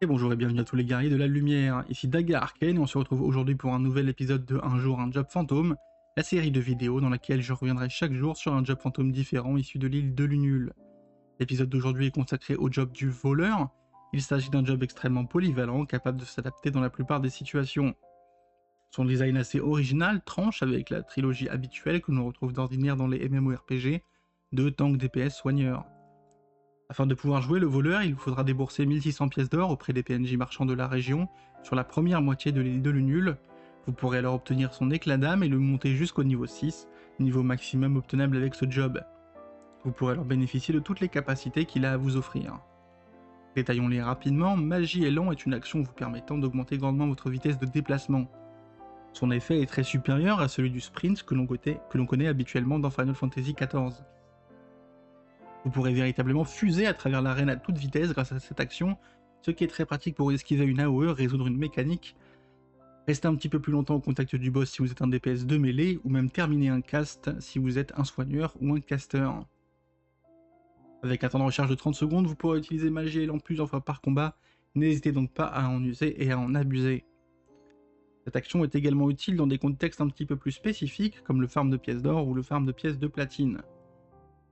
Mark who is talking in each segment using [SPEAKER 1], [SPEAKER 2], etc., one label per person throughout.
[SPEAKER 1] Et bonjour et bienvenue à tous les guerriers de la lumière, ici Daga Arcane et on se retrouve aujourd'hui pour un nouvel épisode de Un jour un job fantôme, la série de vidéos dans laquelle je reviendrai chaque jour sur un job fantôme différent issu de l'île de Lunul. L'épisode d'aujourd'hui est consacré au job du voleur. Il s'agit d'un job extrêmement polyvalent, capable de s'adapter dans la plupart des situations. Son design assez original tranche avec la trilogie habituelle que l'on retrouve d'ordinaire dans les MMORPG de tank DPS soigneur. Afin de pouvoir jouer le voleur, il vous faudra débourser 1600 pièces d'or auprès des PNJ marchands de la région sur la première moitié de l'île de Lunul. Vous pourrez alors obtenir son éclat d'âme et le monter jusqu'au niveau 6, niveau maximum obtenable avec ce job. Vous pourrez alors bénéficier de toutes les capacités qu'il a à vous offrir. Détaillons-les rapidement, Magie Élan est une action vous permettant d'augmenter grandement votre vitesse de déplacement. Son effet est très supérieur à celui du sprint que l'on connaît habituellement dans Final Fantasy XIV. Vous pourrez véritablement fuser à travers l'arène à toute vitesse grâce à cette action, ce qui est très pratique pour esquiver une AOE, résoudre une mécanique, rester un petit peu plus longtemps au contact du boss si vous êtes un DPS de mêlée, ou même terminer un cast si vous êtes un soigneur ou un caster. Avec un temps de recharge de 30 secondes, vous pourrez utiliser Magie Élan plusieurs fois par combat, n'hésitez donc pas à en user et à en abuser. Cette action est également utile dans des contextes un petit peu plus spécifiques, comme le farm de pièces d'or ou le farm de pièces de platine.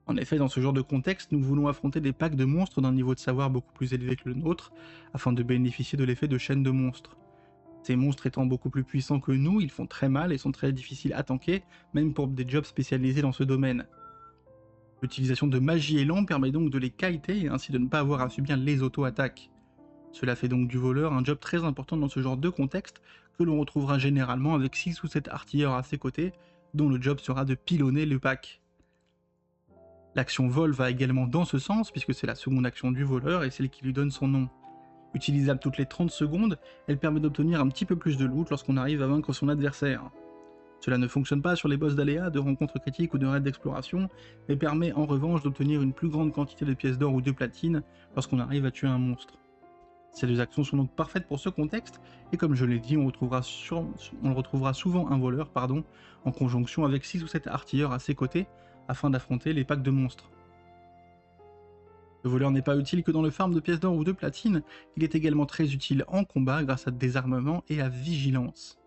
[SPEAKER 1] En effet, dans ce genre de contexte, nous voulons affronter des packs de monstres d'un niveau de savoir beaucoup plus élevé que le nôtre, afin de bénéficier de l'effet de chaîne de monstres. Ces monstres étant beaucoup plus puissants que nous, ils font très mal et sont très difficiles à tanker, même pour des jobs spécialisés dans ce domaine. L'utilisation de Magie Élan permet donc de les kiter et ainsi de ne pas avoir à subir les auto-attaques. Cela fait donc du voleur un job très important dans ce genre de contexte, que l'on retrouvera généralement avec 6 ou 7 artilleurs à ses côtés, dont le job sera de pilonner le pack. L'action vol va également dans ce sens, puisque c'est la seconde action du voleur et celle qui lui donne son nom. Utilisable toutes les 30 secondes, elle permet d'obtenir un petit peu plus de loot lorsqu'on arrive à vaincre son adversaire. Cela ne fonctionne pas sur les boss d'aléas, de rencontres critiques ou de raids d'exploration, mais permet en revanche d'obtenir une plus grande quantité de pièces d'or ou de platine lorsqu'on arrive à tuer un monstre. Ces deux actions sont donc parfaites pour ce contexte, et comme je l'ai dit, on retrouvera souvent un voleur en conjonction avec 6 ou 7 artilleurs à ses côtés, afin d'affronter les packs de monstres. Le voleur n'est pas utile que dans le farm de pièces d'or ou de platine, il est également très utile en combat grâce à désarmement et à vigilance.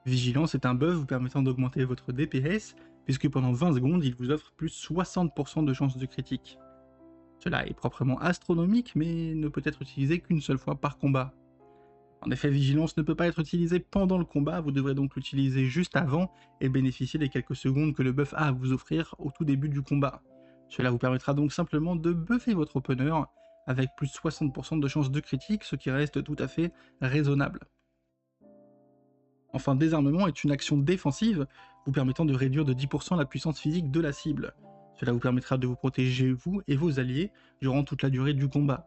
[SPEAKER 1] Vigilance est un buff vous permettant d'augmenter votre DPS, puisque pendant 20 secondes il vous offre plus 60% de chances de critique. Cela est proprement astronomique, mais ne peut être utilisé qu'une seule fois par combat. En effet, Vigilance ne peut pas être utilisée pendant le combat, vous devrez donc l'utiliser juste avant et bénéficier des quelques secondes que le buff a à vous offrir au tout début du combat. Cela vous permettra donc simplement de buffer votre opener avec plus 60% de chances de critique, ce qui reste tout à fait raisonnable. Enfin, Désarmement est une action défensive vous permettant de réduire de 10% la puissance physique de la cible. Cela vous permettra de vous protéger vous et vos alliés durant toute la durée du combat.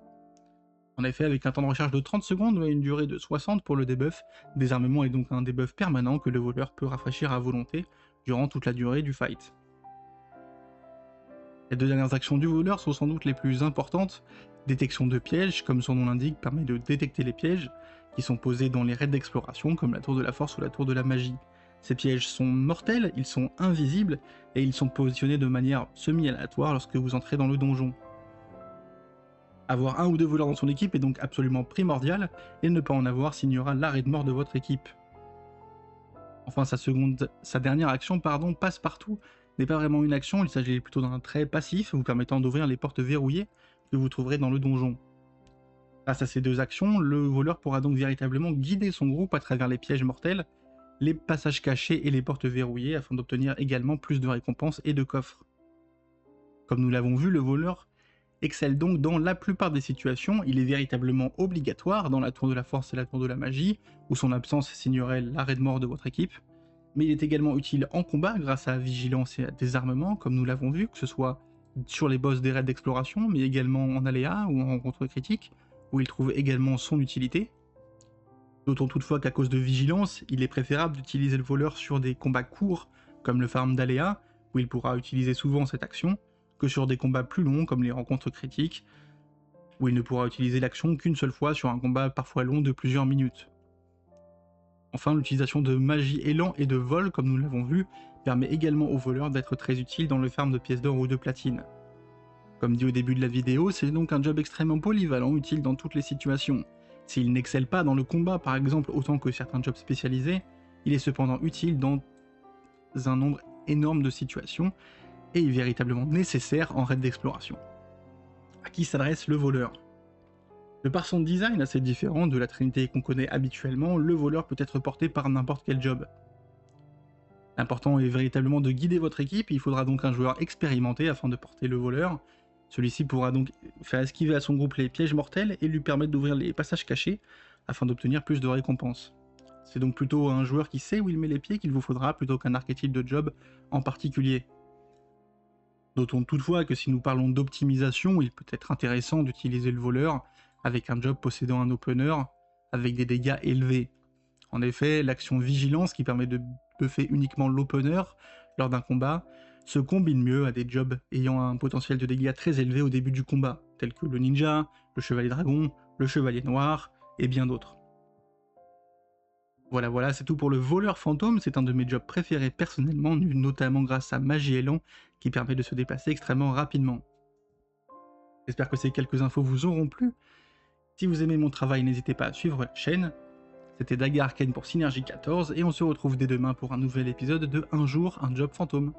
[SPEAKER 1] En effet, avec un temps de recharge de 30 secondes et une durée de 60 pour le debuff, Désarmement est donc un debuff permanent que le voleur peut rafraîchir à volonté durant toute la durée du fight. Les deux dernières actions du voleur sont sans doute les plus importantes. Détection de pièges, comme son nom l'indique, permet de détecter les pièges qui sont posés dans les raids d'exploration comme la tour de la force ou la tour de la magie. Ces pièges sont mortels, ils sont invisibles et ils sont positionnés de manière semi-aléatoire lorsque vous entrez dans le donjon. Avoir un ou deux voleurs dans son équipe est donc absolument primordial, et ne pas en avoir signera l'arrêt de mort de votre équipe. Enfin, sa dernière action, passe-partout, n'est pas vraiment une action, il s'agit plutôt d'un trait passif vous permettant d'ouvrir les portes verrouillées que vous trouverez dans le donjon. Grâce à ces deux actions, le voleur pourra donc véritablement guider son groupe à travers les pièges mortels, les passages cachés et les portes verrouillées afin d'obtenir également plus de récompenses et de coffres. Comme nous l'avons vu, le voleur excelle donc dans la plupart des situations, il est véritablement obligatoire dans la tour de la force et la tour de la magie, où son absence signerait l'arrêt de mort de votre équipe, mais il est également utile en combat grâce à vigilance et à désarmement, comme nous l'avons vu, que ce soit sur les boss des raids d'exploration, mais également en aléa ou en rencontre critique, où il trouve également son utilité. D'autant toutefois qu'à cause de vigilance, il est préférable d'utiliser le voleur sur des combats courts, comme le farm d'aléa, où il pourra utiliser souvent cette action, que sur des combats plus longs comme les rencontres critiques, où il ne pourra utiliser l'action qu'une seule fois sur un combat parfois long de plusieurs minutes. Enfin, l'utilisation de magie élan et de vol, comme nous l'avons vu, permet également aux voleurs d'être très utile dans le farm de pièces d'or ou de platine. Comme dit au début de la vidéo, c'est donc un job extrêmement polyvalent, utile dans toutes les situations. S'il n'excelle pas dans le combat par exemple autant que certains jobs spécialisés, il est cependant utile dans un nombre énorme de situations et est véritablement nécessaire en raid d'exploration. À qui s'adresse le voleur? De par son design assez différent de la trinité qu'on connaît habituellement, le voleur peut être porté par n'importe quel job. L'important est véritablement de guider votre équipe, il faudra donc un joueur expérimenté afin de porter le voleur. Celui-ci pourra donc faire esquiver à son groupe les pièges mortels et lui permettre d'ouvrir les passages cachés afin d'obtenir plus de récompenses. C'est donc plutôt un joueur qui sait où il met les pieds qu'il vous faudra plutôt qu'un archétype de job en particulier. Notons toutefois que si nous parlons d'optimisation, il peut être intéressant d'utiliser le voleur avec un job possédant un opener avec des dégâts élevés. En effet, l'action vigilance qui permet de buffer uniquement l'opener lors d'un combat se combine mieux à des jobs ayant un potentiel de dégâts très élevé au début du combat, tels que le ninja, le chevalier dragon, le chevalier noir et bien d'autres. Voilà, c'est tout pour le voleur fantôme, c'est un de mes jobs préférés personnellement, notamment grâce à Magie Élan qui permet de se déplacer extrêmement rapidement. J'espère que ces quelques infos vous auront plu. Si vous aimez mon travail, n'hésitez pas à suivre la chaîne. C'était Daga Arcane pour Synergie 14 et on se retrouve dès demain pour un nouvel épisode de Un jour, un job fantôme.